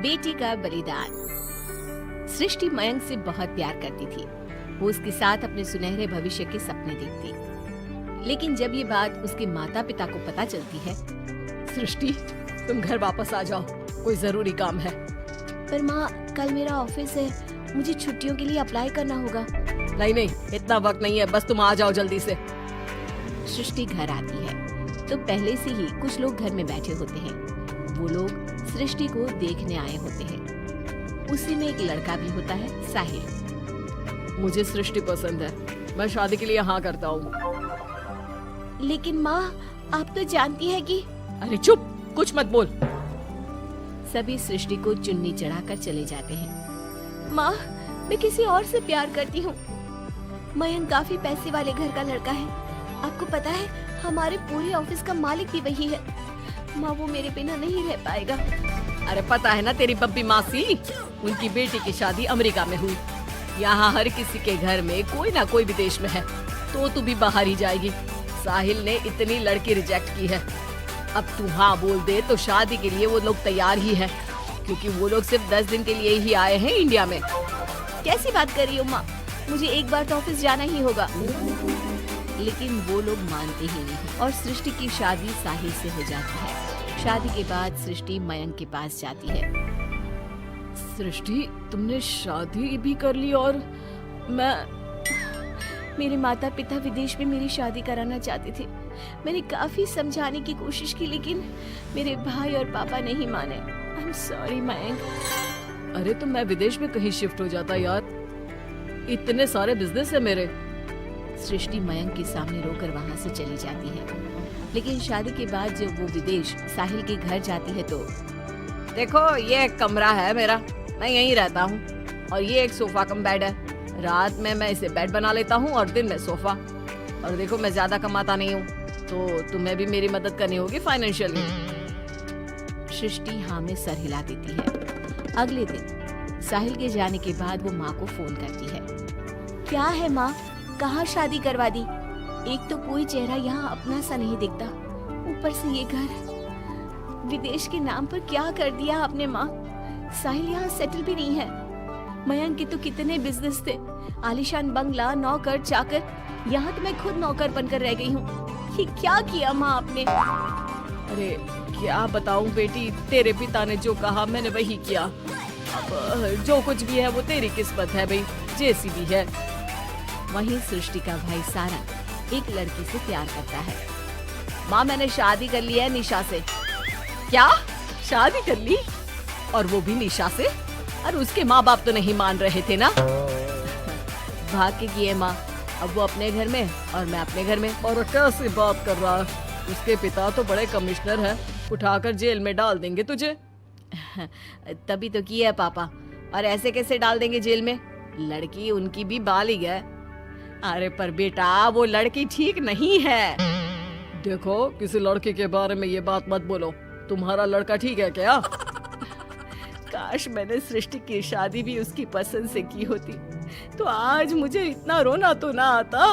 बेटी का बलिदान। सृष्टि मयंक से बहुत प्यार करती थी। वो उसके साथ अपने सुनहरे भविष्य के सपने देखती। लेकिन जब ये बात उसके माता पिता को पता चलती है, सृष्टि, तुम घर वापस आ जाओ, कोई जरूरी काम है। पर माँ, कल मेरा ऑफिस है, मुझे छुट्टियों के लिए अप्लाई करना होगा। नहीं, इतना वक्त नहीं है, बस तुम आ जाओ जल्दी से। सृष्टि घर आती है तो पहले से ही कुछ लोग घर में बैठे होते हैं। वो लोग सृष्टि को देखने आए होते हैं। उसी में एक लड़का भी होता है, साहिल। मुझे सृष्टि पसंद है, मैं शादी के लिए हाँ करता हूँ। लेकिन माँ, आप तो जानती है कि। अरे चुप, कुछ मत बोल। सभी सृष्टि को चुन्नी चढ़ाकर चले जाते हैं। माँ, मैं किसी और से प्यार करती हूँ। मयंक काफी पैसे वाले घर का लड़का है। आपको पता है, हमारे पूरे ऑफिस का मालिक भी वही है। माँ, वो मेरे बिना नहीं रह पाएगा। अरे पता है ना तेरी बब्बी मासी, उनकी बेटी की शादी अमेरिका में हुई। यहाँ हर किसी के घर में कोई ना कोई विदेश में है, तो तू भी बाहर ही जाएगी। साहिल ने इतनी लड़की रिजेक्ट की है। अब तू हाँ बोल दे तो शादी के लिए वो लोग तैयार ही है, क्योंकि वो लोग सिर्फ 10 दिन के लिए ही आए हैं इंडिया में। कैसी बात कर रही हो माँ, मुझे एक बार तो ऑफिस जाना ही होगा। लेकिन वो लोग मानते ही नहीं और सृष्टि की शादी साहिल से हो जाती है। शादी के बाद सृष्टि मयंक के पास जाती है। सृष्टि, तुमने शादी भी कर ली और मेरे माता पिता विदेश में मेरी शादी कराना चाहते थे। मैंने काफी समझाने की कोशिश की, लेकिन मेरे भाई और पापा नहीं माने। I am sorry Mayank. अरे तो मैं विदेश में कहीं शिफ्ट हो जाता यार, इतने सारे बिजनेस है मेरे। सृष्टि मयंक के सामने रोकर वहाँ से चली जाती है। लेकिन शादी के बाद जब वो विदेश साहिल के घर जाती है तो देखो, ये एक कमरा है मेरा, मैं यहीं रहता हूँ, और ये एक सोफा कम बेड है। रात में मैं इसे बेड बना लेता हूँ और दिन में सोफा। और देखो, मैं ज्यादा कमाता नहीं हूँ, तो तुम्हें भी मेरी मदद करनी होगी फाइनेंशियली। सृष्टि हाँ में सर हिला देती है। अगले दिन साहिल के जाने के बाद वो माँ को फोन करती है। क्या है माँ, कहाँ शादी करवा दी? एक तो कोई चेहरा यहाँ अपना सा नहीं दिखता, ऊपर से ये घर। विदेश के नाम पर क्या कर दिया आपने माँ? साहिल यहाँ सेटल भी नहीं है। मयंक के तो कितने बिजनेस थे, आलीशान बंगला, नौकर चाकर। यहाँ तो मैं खुद नौकर बनकर रह गई हूँ। ये क्या किया माँ आपने? अरे क्या बताऊँ बेटी, तेरे पिता ने जो कहा मैंने वही किया। अब जो कुछ भी है वो तेरी किस्मत है भाई, जैसी भी है। वहीं सृष्टि का भाई सारंग एक लड़की से प्यार करता है। माँ, मैंने शादी कर ली है निशा से। क्या? शादी कर ली? और वो भी निशा से? और उसके माँ बाप तो नहीं मान रहे थे ना? भाग्य की है माँ, अब वो अपने घर में और मैं अपने घर में। और कैसी बात कर रहा है? उसके पिता तो बड़े कमिश्नर हैं, उठाकर जेल में डाल देंगे तुझे। तभी तो किया है पापा। और ऐसे कैसे डाल देंगे जेल में? लड़की उनकी भी बालिग है। अरे पर बेटा, वो लड़की ठीक नहीं है। देखो, किसी लड़की के बारे में ये बात मत बोलो। तुम्हारा लड़का ठीक है क्या? काश मैंने सृष्टि की शादी भी उसकी पसंद से की होती, तो आज मुझे इतना रोना तो ना आता।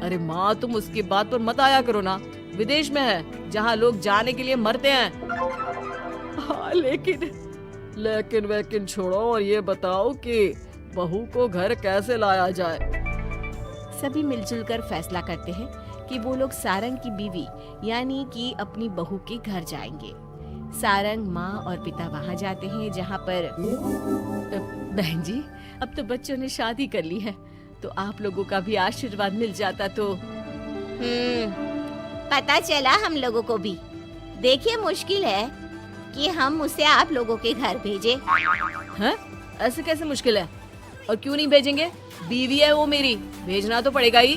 अरे माँ, तुम उसकी बात पर मत आया करो ना। विदेश में है, जहाँ लोग जाने के लिए मरते हैं। हाँ, लेकिन वैकिन छोड़ो और ये बताओ कि बहू को घर कैसे लाया जाए। सभी मिलजुल कर फैसला करते हैं कि वो लोग सारंग की बीवी यानी कि अपनी बहू के घर जाएंगे। सारंग, माँ और पिता वहाँ जाते हैं, जहाँ पर बहन जी, अब तो बच्चों ने शादी कर ली है, तो आप लोगों का भी आशीर्वाद मिल जाता तो। पता चला हम लोगों को भी। देखिए, मुश्किल है कि हम उसे आप लोगों के घर भेजे। हैं? ऐसे कैसे मुश्किल है? और क्यों नहीं भेजेंगे? बीवी है वो मेरी, भेजना तो पड़ेगा ही।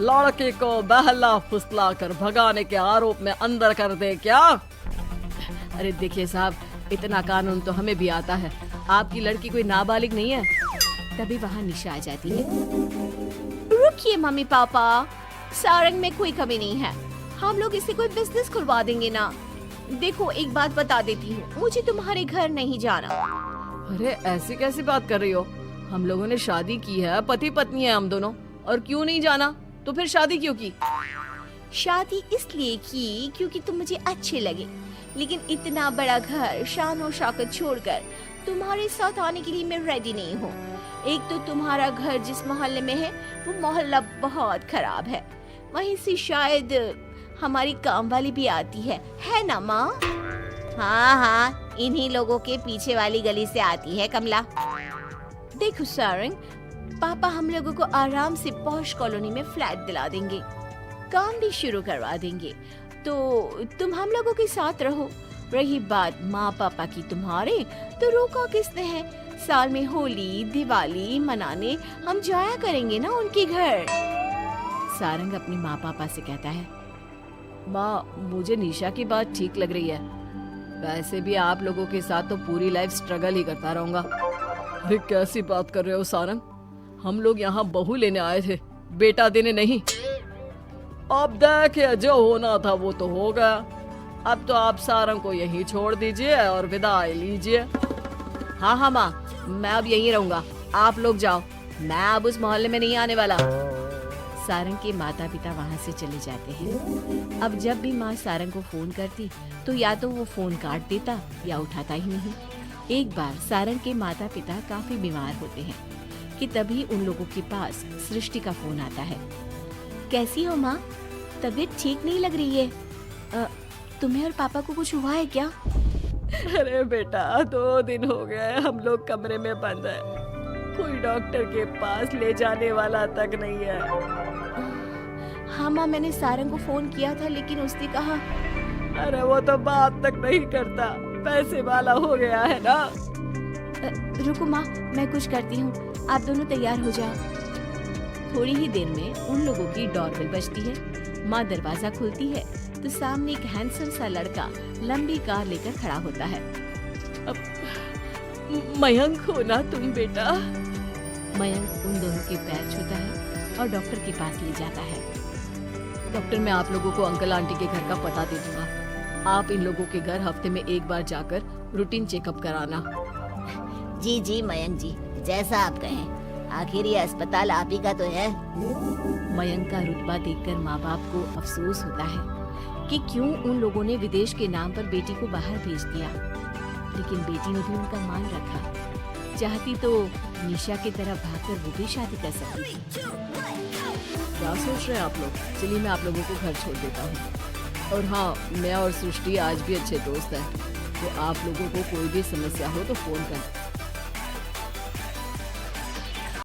लड़के को बहला फुसला कर भगाने के आरोप में अंदर कर दे क्या? अरे देखिए साहब, इतना कानून तो हमें भी आता है। आपकी लड़की कोई नाबालिग नहीं है। तभी वहाँ निशा आ जाती है। रुकिए मम्मी पापा, सारंग में कोई कमी नहीं है। हम लोग इसे कोई बिजनेस खुलवा देंगे ना। देखो, एक बात बता देती हूँ, मुझे तुम्हारे घर नहीं जाना। अरे ऐसी कैसी बात कर रही हो? हम लोगों ने शादी की है, पति पत्नी है हम दोनों, और क्यों नहीं जाना? तो फिर शादी क्यों की? शादी इसलिए की क्योंकि तुम मुझे अच्छे लगे, लेकिन इतना बड़ा घर शान और शौकत छोड़कर तुम्हारे साथ आने के लिए मैं रेडी नहीं हूँ। एक तो तुम्हारा घर जिस मोहल्ले में है वो मोहल्ला बहुत खराब है, वहीं से शायद हमारी काम वाली भी आती है ना माँ? हाँ हाँ, इन्हीं लोगों के पीछे वाली गली से आती है कमला। देखो सारंग, पापा हम लोगों को आराम से पॉश कॉलोनी में फ्लैट दिला देंगे, काम भी शुरू करवा देंगे, तो तुम हम लोगों के साथ रहो। रही बात माँ पापा की तुम्हारे, तो रोका किसने है? साल में होली दिवाली मनाने हम जाया करेंगे ना उनके घर। सारंग अपनी माँ पापा से कहता है, माँ मुझे निशा की बात ठीक लग रही है, वैसे भी आप लोगों के साथ तो पूरी लाइफ स्ट्रगल ही करता रहूंगा। अरे कैसी बात कर रहे हो सारंग, हम लोग यहाँ बहू लेने आए थे, बेटा देने नहीं। अब देखिए जो होना था वो तो हो गया, अब तो आप सारंग को यहीं छोड़ दीजिए और विदाई लीजिए। हाँ हाँ माँ, मैं अब यहीं रहूंगा, आप लोग जाओ, मैं अब उस मोहल्ले में नहीं आने वाला। सारंग के माता पिता वहाँ से चले जाते हैं। अब जब भी माँ सारंग को फोन करती तो या तो वो फोन काट देता या उठाता ही नहीं। एक बार सारंग के माता पिता काफी बीमार होते हैं कि तभी उन लोगों के पास सृष्टि का फोन आता है। कैसी हो माँ? तबीयत ठीक नहीं लग रही है। तुम्हें और पापा को कुछ हुआ है क्या? अरे बेटा 2 दिन हो गए हम लोग कमरे में बंद है, कोई डॉक्टर के पास ले जाने वाला तक नहीं है। हाँ माँ, मैंने सारंग को फोन किया था लेकिन उसने कहा। अरे वो तो बात तक नहीं करता, पैसे वाला हो गया है ना। रुको माँ, मैं कुछ करती हूँ, आप दोनों तैयार हो जाओ। थोड़ी ही देर में उन लोगों की डोरबेल बजती है। माँ दरवाजा खोलती है तो सामने एक हैंडसम सा लड़का लंबी कार लेकर खड़ा होता है। मयंक हो ना तुम बेटा? मयंक उन दोनों के पैर छूता है और डॉक्टर के पास ले जाता है। डॉक्टर, मैं आप लोगों को अंकल आंटी के घर का पता दे दूंगा, आप इन लोगों के घर हफ्ते में एक बार जाकर रूटीन चेकअप कराना। जी जी मयंक जी, जैसा आप कहें, आखिर ये अस्पताल आप ही का तो है। मयंक का रुतबा देखकर माँ बाप को अफसोस होता है कि क्यों उन लोगों ने विदेश के नाम पर बेटी को बाहर भेज दिया, लेकिन बेटी ने भी उनका मान रखा। चाहती तो निशा की तरफ भागकर वो भी शादी कर सकती थी। क्या सोच रहे हैं आप लोग? चलिए मैं आप लोगों को घर छोड़ देता हूँ। और हाँ, मैं और सृष्टि आज भी अच्छे दोस्त हैं, तो आप लोगों को कोई भी समस्या हो तो फोन कर